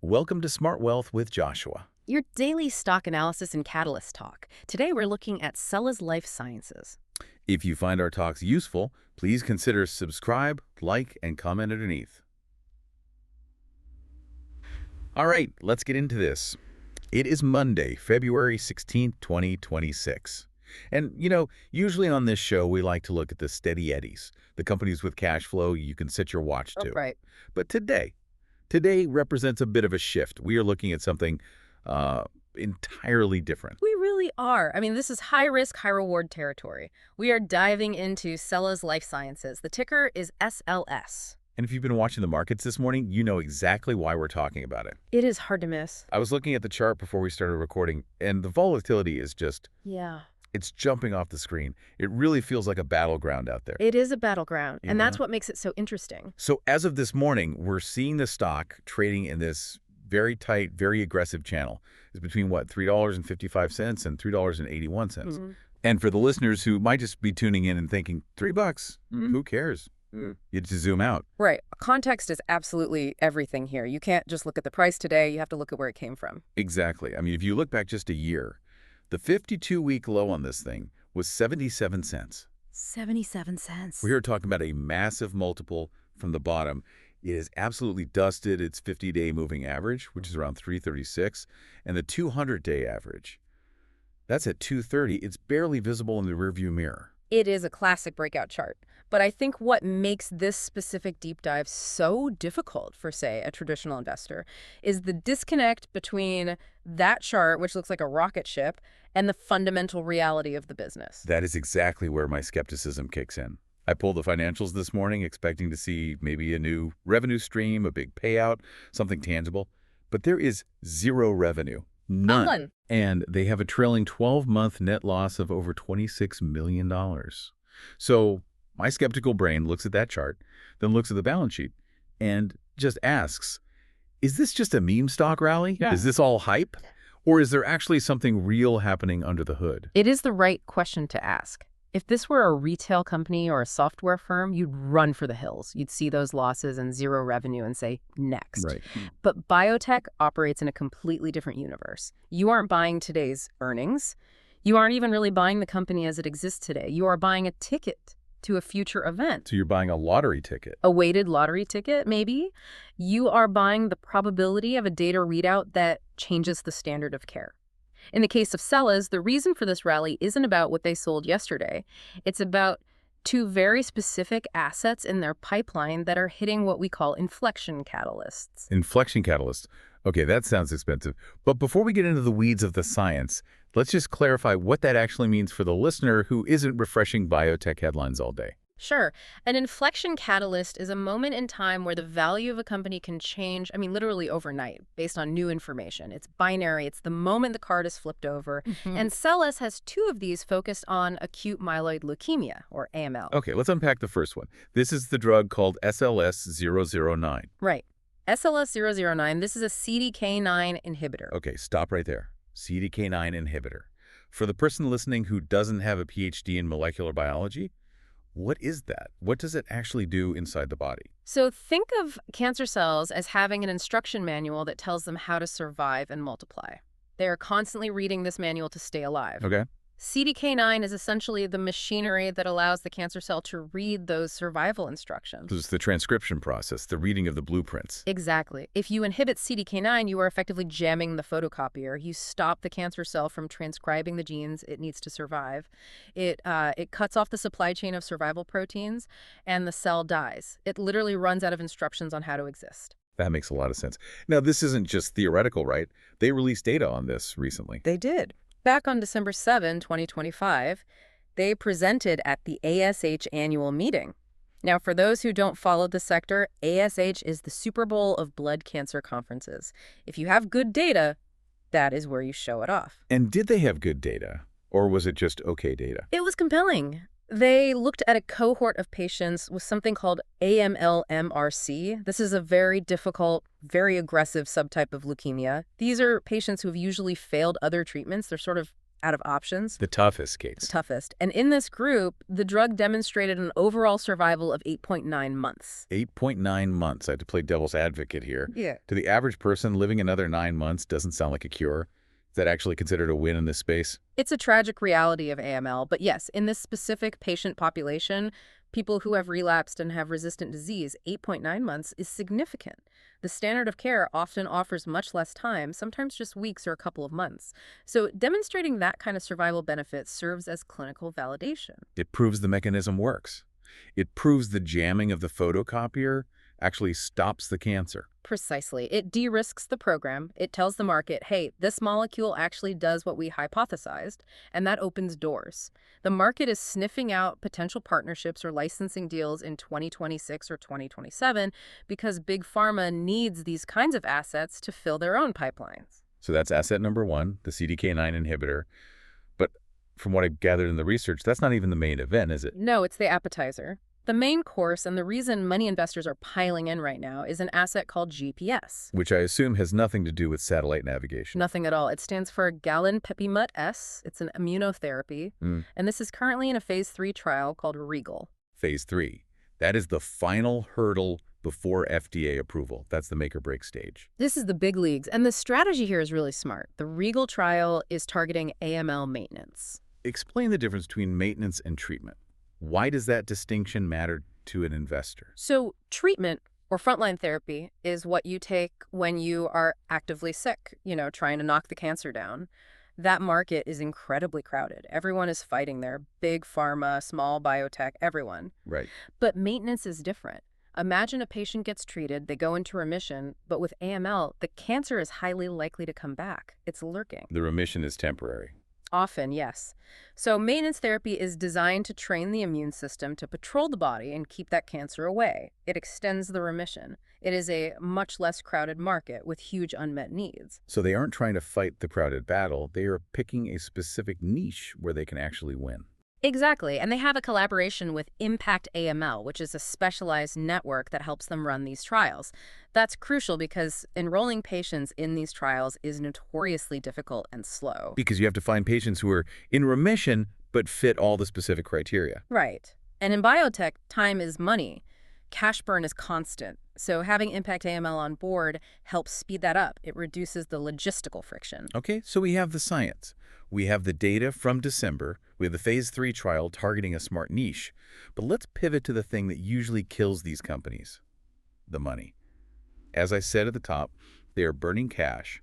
Welcome to Smart Wealth with Joshua. Your daily stock analysis and catalyst talk. Today we're looking at SELLAS Life Sciences. If you find our talks useful, please consider subscribe, like, and comment underneath. All right, let's get into this. It is Monday, February 16th, 2026. And, usually on this show, we like to look at the steady eddies, the companies with cash flow you can set your watch to. Right. But today represents a bit of a shift. We are looking at something entirely different. We really are. This is high-risk, high-reward territory. We are diving into SELLAS Life Sciences. The ticker is SLS. And if you've been watching the markets this morning, you know exactly why we're talking about it. It is hard to miss. I was looking at the chart before we started recording, and the volatility is just... Yeah. It's jumping off the screen. It really feels like a battleground out there. It is a battleground, and that's what makes it so interesting. So as of this morning, we're seeing the stock trading in this very tight, very aggressive channel. It's between, $3.55 and $3.81. And for the listeners who might just be tuning in and thinking, $3, who cares? You just zoom out. Right. Context is absolutely everything here. You can't just look at the price today. You have to look at where it came from. Exactly. If you look back just a year, the 52-week low on this thing was 77 cents. 77 cents. We are talking about a massive multiple from the bottom. It is absolutely dusted its 50-day moving average, which is around 336, and the 200-day average, that's at 230. It's barely visible in the rearview mirror. It is a classic breakout chart. But I think what makes this specific deep dive so difficult for, say, a traditional investor is the disconnect between that chart, which looks like a rocket ship, and the fundamental reality of the business. That is exactly where my skepticism kicks in. I pulled the financials this morning expecting to see maybe a new revenue stream, a big payout, something tangible. But there is zero revenue. None. And they have a trailing 12-month net loss of over $26 million. So my skeptical brain looks at that chart, then looks at the balance sheet, and just asks, is this just a meme stock rally? Yeah. Is this all hype? Or is there actually something real happening under the hood? It is the right question to ask. If this were a retail company or a software firm, you'd run for the hills. You'd see those losses and zero revenue and say, next. Right. But biotech operates in a completely different universe. You aren't buying today's earnings. You aren't even really buying the company as it exists today. You are buying a ticket to a future event. So you're buying a lottery ticket. A weighted lottery ticket, maybe. You are buying the probability of a data readout that changes the standard of care. In the case of SELLAS, the reason for this rally isn't about what they sold yesterday. It's about two very specific assets in their pipeline that are hitting what we call inflection catalysts. Inflection catalysts. Okay, that sounds expensive. But before we get into the weeds of the science, let's just clarify what that actually means for the listener who isn't refreshing biotech headlines all day. Sure. An inflection catalyst is a moment in time where the value of a company can change, literally overnight, based on new information. It's binary. It's the moment the card is flipped over. And SELLAS has two of these focused on acute myeloid leukemia, or AML. Okay, let's unpack the first one. This is the drug called SLS-009. Right. SLS-009, this is a CDK9 inhibitor. Okay, stop right there. CDK9 inhibitor. For the person listening who doesn't have a PhD in molecular biology, what is that? What does it actually do inside the body? So think of cancer cells as having an instruction manual that tells them how to survive and multiply. They are constantly reading this manual to stay alive. Okay. CDK9 is essentially the machinery that allows the cancer cell to read those survival instructions. So it's the transcription process, the reading of the blueprints. Exactly. If you inhibit CDK9, you are effectively jamming the photocopier. You stop the cancer cell from transcribing the genes it needs to survive. It cuts off the supply chain of survival proteins, and the cell dies. It literally runs out of instructions on how to exist. That makes a lot of sense. Now, this isn't just theoretical, right? They released data on this recently. They did. Back on December 7, 2025, they presented at the ASH annual meeting. Now, for those who don't follow the sector, ASH is the Super Bowl of blood cancer conferences. If you have good data, that is where you show it off. And did they have good data, or was it just okay data? It was compelling. They looked at a cohort of patients with something called AML-MRC. This is a very difficult, very aggressive subtype of leukemia. These are patients who have usually failed other treatments. They're sort of out of options. The toughest case. Toughest. And in this group, the drug demonstrated an overall survival of 8.9 months. 8.9 months. I had to play devil's advocate here. Yeah. To the average person, living another 9 months doesn't sound like a cure. Is that actually considered a win in this space? It's a tragic reality of AML, but yes, in this specific patient population, people who have relapsed and have resistant disease, 8.9 months is significant. The standard of care often offers much less time, sometimes just weeks or a couple of months. So demonstrating that kind of survival benefit serves as clinical validation. It proves the mechanism works. It proves the jamming of the photocopier actually stops the cancer. Precisely. It de-risks the program. It tells the market, hey, this molecule actually does what we hypothesized, and that opens doors. The market is sniffing out potential partnerships or licensing deals in 2026 or 2027 because big pharma needs these kinds of assets to fill their own pipelines. So that's asset number one, the CDK9 inhibitor. But from what I've gathered in the research, that's not even the main event, is it? No, it's the appetizer. The main course, and the reason money investors are piling in right now, is an asset called GPS. Which I assume has nothing to do with satellite navigation. Nothing at all. It stands for Galin-Pepimut-S. It's an immunotherapy. And this is currently in a phase 3 trial called REGAL. Phase 3. That is the final hurdle before FDA approval. That's the make or break stage. This is the big leagues, and the strategy here is really smart. The REGAL trial is targeting AML maintenance. Explain the difference between maintenance and treatment. Why does that distinction matter to an investor? So treatment or frontline therapy is what you take when you are actively sick, trying to knock the cancer down. That market is incredibly crowded. Everyone is fighting there. Big pharma, small biotech, everyone. Right. But maintenance is different. Imagine a patient gets treated, they go into remission, but with AML, the cancer is highly likely to come back. It's lurking. The remission is temporary. Often, yes. So maintenance therapy is designed to train the immune system to patrol the body and keep that cancer away. It extends the remission. It is a much less crowded market with huge unmet needs. So they aren't trying to fight the crowded battle. They are picking a specific niche where they can actually win. Exactly, and they have a collaboration with Impact AML, which is a specialized network that helps them run these trials. That's crucial because enrolling patients in these trials is notoriously difficult and slow. Because you have to find patients who are in remission but fit all the specific criteria. Right. And in biotech, time is money. Cash burn is constant. So having Impact AML on board helps speed that up. It reduces the logistical friction. Okay, so we have the science. We have the data from December. We have the phase 3 trial targeting a smart niche. But let's pivot to the thing that usually kills these companies, the money. As I said at the top, they are burning cash.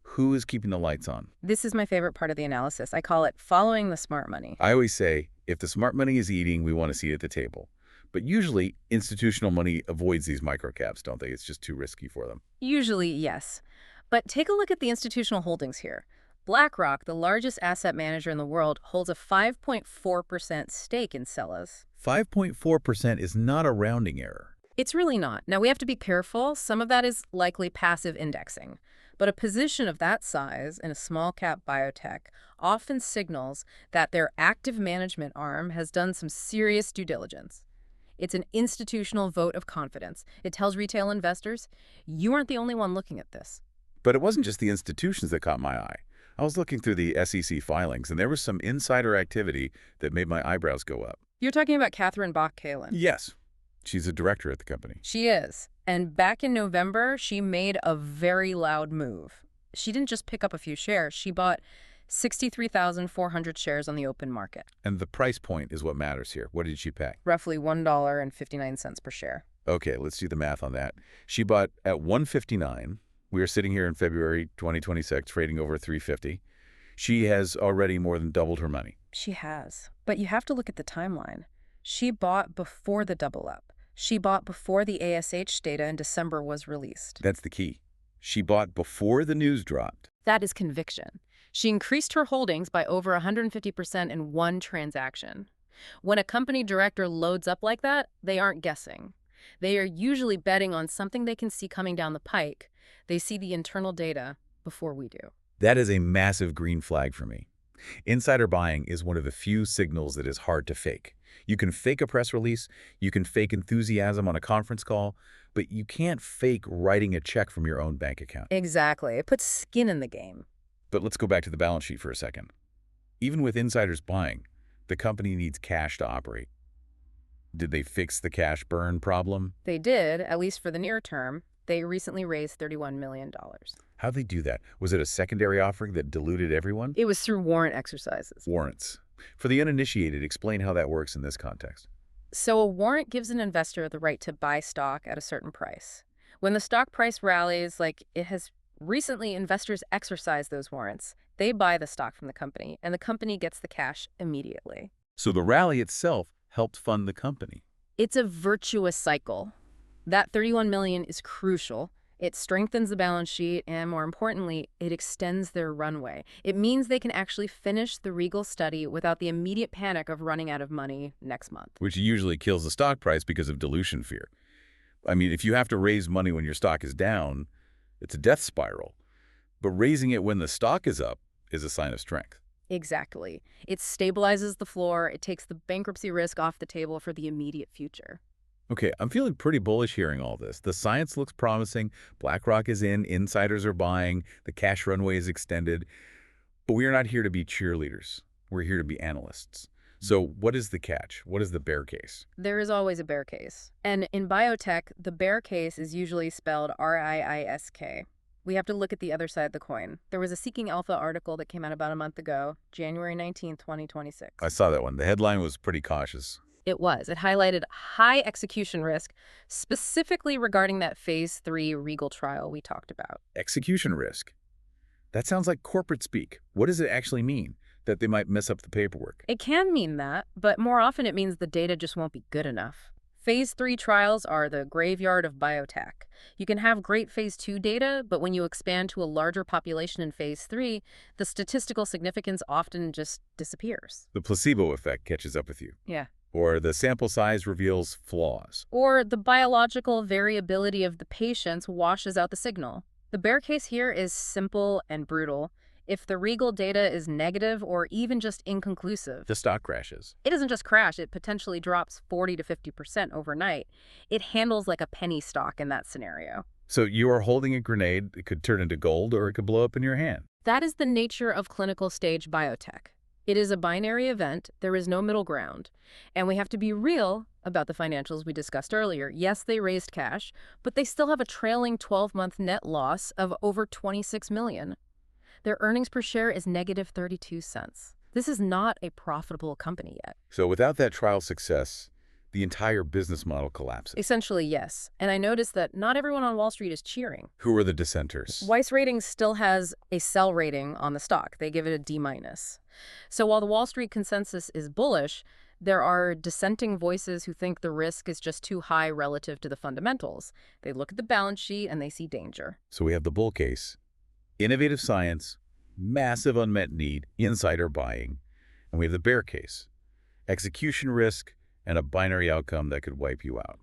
Who is keeping the lights on? This is my favorite part of the analysis. I call it following the smart money. I always say, if the smart money is eating, we want a seat at the table. But usually, institutional money avoids these microcaps, don't they? It's just too risky for them. Usually, yes. But take a look at the institutional holdings here. BlackRock, the largest asset manager in the world, holds a 5.4% stake in SELLAS. 5.4% is not a rounding error. It's really not. Now, we have to be careful. Some of that is likely passive indexing. But a position of that size in a small-cap biotech often signals that their active management arm has done some serious due diligence. It's an institutional vote of confidence. It tells retail investors, you aren't the only one looking at this. But it wasn't just the institutions that caught my eye. I was looking through the SEC filings, and there was some insider activity that made my eyebrows go up. You're talking about Catherine Bach-Kalin. Yes. She's a director at the company. She is. And back in November, she made a very loud move. She didn't just pick up a few shares. She bought 63,400 shares on the open market. And the price point is what matters here. What did she pay? Roughly $1.59 per share. Okay, let's do the math on that. She bought at $1.59. We are sitting here in February 2026, trading over $3.50. She has already more than doubled her money. She has. But you have to look at the timeline. She bought before the double up. She bought before the ASH data in December was released. That's the key. She bought before the news dropped. That is conviction. She increased her holdings by over 150% in one transaction. When a company director loads up like that, they aren't guessing. They are usually betting on something they can see coming down the pike. They see the internal data before we do. That is a massive green flag for me. Insider buying is one of the few signals that is hard to fake. You can fake a press release, you can fake enthusiasm on a conference call, but you can't fake writing a check from your own bank account. Exactly. It puts skin in the game. But let's go back to the balance sheet for a second. Even with insiders buying, the company needs cash to operate. Did they fix the cash burn problem? They did, at least for the near term. They recently raised $31 million. How'd they do that? Was it a secondary offering that diluted everyone? It was through warrant exercises. Warrants. For the uninitiated, explain how that works in this context. So a warrant gives an investor the right to buy stock at a certain price. When the stock price rallies, like it has recently, investors exercise those warrants. They buy the stock from the company, and the company gets the cash immediately. So the rally itself helped fund the company. It's a virtuous cycle. That $31 million is crucial. It strengthens the balance sheet, and more importantly, it extends their runway. It means they can actually finish the Regal study without the immediate panic of running out of money next month. Which usually kills the stock price because of dilution fear. I mean, if you have to raise money when your stock is down, it's a death spiral. But raising it when the stock is up is a sign of strength. Exactly. It stabilizes the floor. It takes the bankruptcy risk off the table for the immediate future. Okay, I'm feeling pretty bullish hearing all this. The science looks promising, BlackRock is in, insiders are buying, the cash runway is extended. But we are not here to be cheerleaders. We're here to be analysts. So what is the catch? What is the bear case? There is always a bear case. And in biotech, the bear case is usually spelled R-I-I-S-K. We have to look at the other side of the coin. There was a Seeking Alpha article that came out about a month ago, January 19, 2026. I saw that one. The headline was pretty cautious. It was. It highlighted high execution risk, specifically regarding that phase 3 Regal trial we talked about. Execution risk. That sounds like corporate speak. What does it actually mean? That they might mess up the paperwork? It can mean that, but more often it means the data just won't be good enough. Phase 3 trials are the graveyard of biotech. You can have great phase 2 data, but when you expand to a larger population in phase 3, the statistical significance often just disappears. The placebo effect catches up with you. Yeah. Or the sample size reveals flaws. Or the biological variability of the patients washes out the signal. The bear case here is simple and brutal. If the Regal data is negative or even just inconclusive, The stock crashes. it doesn't just crash, it potentially drops 40 to 50% overnight. It handles like a penny stock in that scenario. So you are holding a grenade. It could turn into gold or it could blow up in your hand. That is the nature of clinical stage biotech. It is a binary event. There is no middle ground. And we have to be real about the financials we discussed earlier. Yes, they raised cash, but they still have a trailing 12-month net loss of over $26 million. Their earnings per share is negative 32 cents. This is not a profitable company yet. So without that trial success, the entire business model collapses. Essentially, yes. And I noticed that not everyone on Wall Street is cheering. Who are the dissenters? Weiss Ratings still has a sell rating on the stock. They give it a D-. So while the Wall Street consensus is bullish, there are dissenting voices who think the risk is just too high relative to the fundamentals. They look at the balance sheet and they see danger. So we have the bull case. Innovative science, massive unmet need, insider buying. And we have the bear case. Execution risk and a binary outcome that could wipe you out.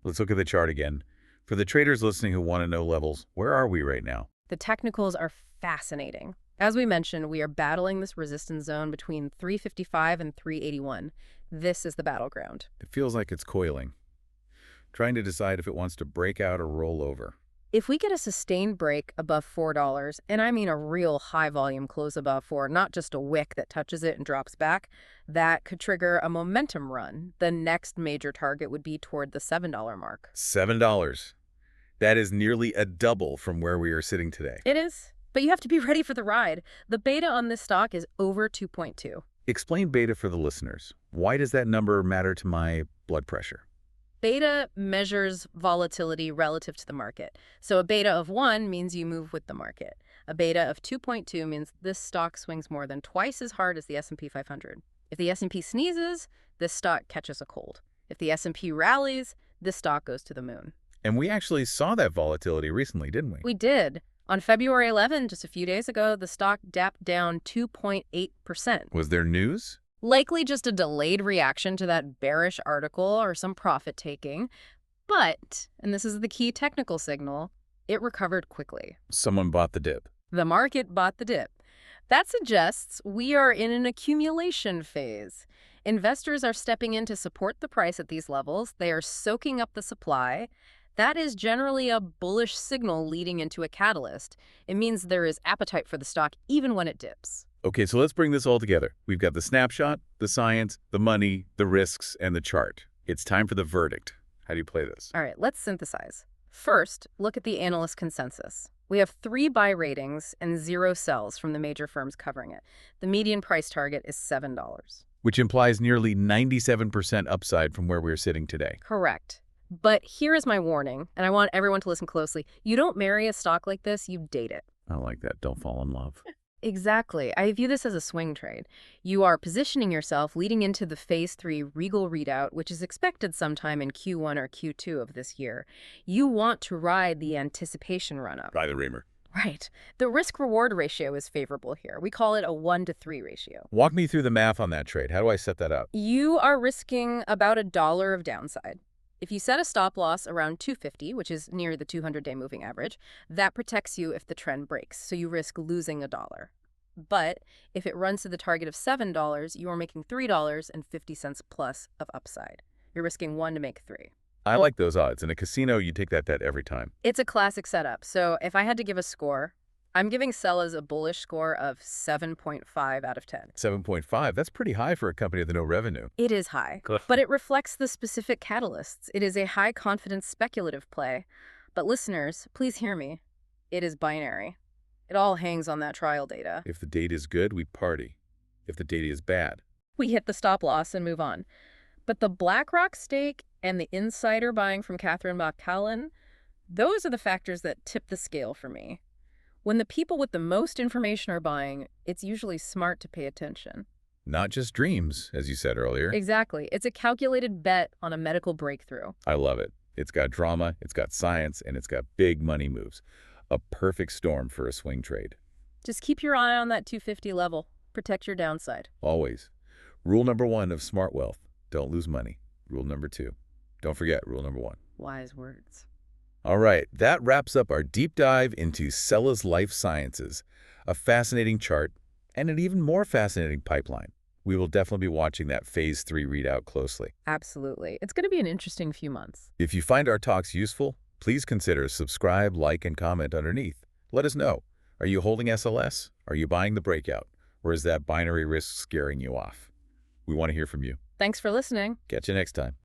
Let's look at the chart again. For the traders listening who want to know levels, where are we right now? The technicals are fascinating. As we mentioned, we are battling this resistance zone between 355 and 381. This is the battleground. It feels like it's coiling, trying to decide if it wants to break out or roll over. If we get a sustained break above $4, and I mean a real high-volume close above 4, not just a wick that touches it and drops back, that could trigger a momentum run. The next major target would be toward the $7 mark. $7. That is nearly a double from where we are sitting today. It is, but you have to be ready for the ride. The beta on this stock is over 2.2. Explain beta for the listeners. Why does that number matter to my blood pressure? Beta measures volatility relative to the market. So a beta of 1 means you move with the market. A beta of 2.2 means this stock swings more than twice as hard as the S&P 500. If the S&P sneezes, this stock catches a cold. If the S&P rallies, this stock goes to the moon. And we actually saw that volatility recently, didn't we? We did. On February 11, just a few days ago, the stock dipped down 2.8%. Was there news? Likely just a delayed reaction to that bearish article or some profit taking. But, and this is the key technical signal, it recovered quickly. Someone bought the dip. The market bought the dip. That suggests we are in an accumulation phase. Investors are stepping in to support the price at these levels. They are soaking up the supply. That is generally a bullish signal leading into a catalyst. It means there is appetite for the stock even when it dips. Okay, so let's bring this all together. We've got the snapshot, the science, the money, the risks, and the chart. It's time for the verdict. How do you play this? All right, let's synthesize. First, look at the analyst consensus. We have 3 buy ratings and 0 sells from the major firms covering it. The median price target is $7. Which implies nearly 97% upside from where we're sitting today. Correct. But here is my warning, and I want everyone to listen closely. You don't marry a stock like this, you date it. I like that. Don't fall in love. Exactly. I view this as a swing trade. You are positioning yourself leading into the Phase 3 Regal readout, which is expected sometime in Q1 or Q2 of this year. You want to ride the anticipation run-up. By the reamer. Right. The risk-reward ratio is favorable here. We call it a 1-to-3 ratio. Walk me through the math on that trade. How do I set that up? You are risking about $1 of downside. If you set a stop loss around 250, which is near the 200-day moving average, that protects you if the trend breaks, so you risk losing $1. But if it runs to the target of $7, you are making $3.50 plus of upside. You're risking 1 to make 3. I like those odds. In a casino, you take that bet every time. It's a classic setup. So if I had to give a score, I'm giving SELLAS a bullish score of 7.5 out of 10. 7.5? That's pretty high for a company with no revenue. It is high, but it reflects the specific catalysts. It is a high-confidence speculative play. But listeners, please hear me. It is binary. It all hangs on that trial data. If the data is good, we party. If the data is bad, We hit the stop loss and move on. But the BlackRock stake and the insider buying from Catherine Bach-Callan, those are the factors that tip the scale for me. When the people with the most information are buying, it's usually smart to pay attention. not just dreams, as you said earlier. Exactly. It's a calculated bet on a medical breakthrough. I love it. It's got drama, it's got science, and it's got big money moves. A perfect storm for a swing trade. Just keep your eye on that 250 level. Protect your downside. Always. Rule number 1 of smart wealth, don't lose money. Rule number 2. Don't forget rule number 1. Wise words. All right, that wraps up our deep dive into SELLAS Life Sciences, a fascinating chart and an even more fascinating pipeline. We will definitely be watching that Phase 3 readout closely. Absolutely. It's going to be an interesting few months. If you find our talks useful, please consider subscribe, like, and comment underneath. Let us know. Are you holding SLS? Are you buying the breakout? Or is that binary risk scaring you off? We want to hear from you. Thanks for listening. Catch you next time.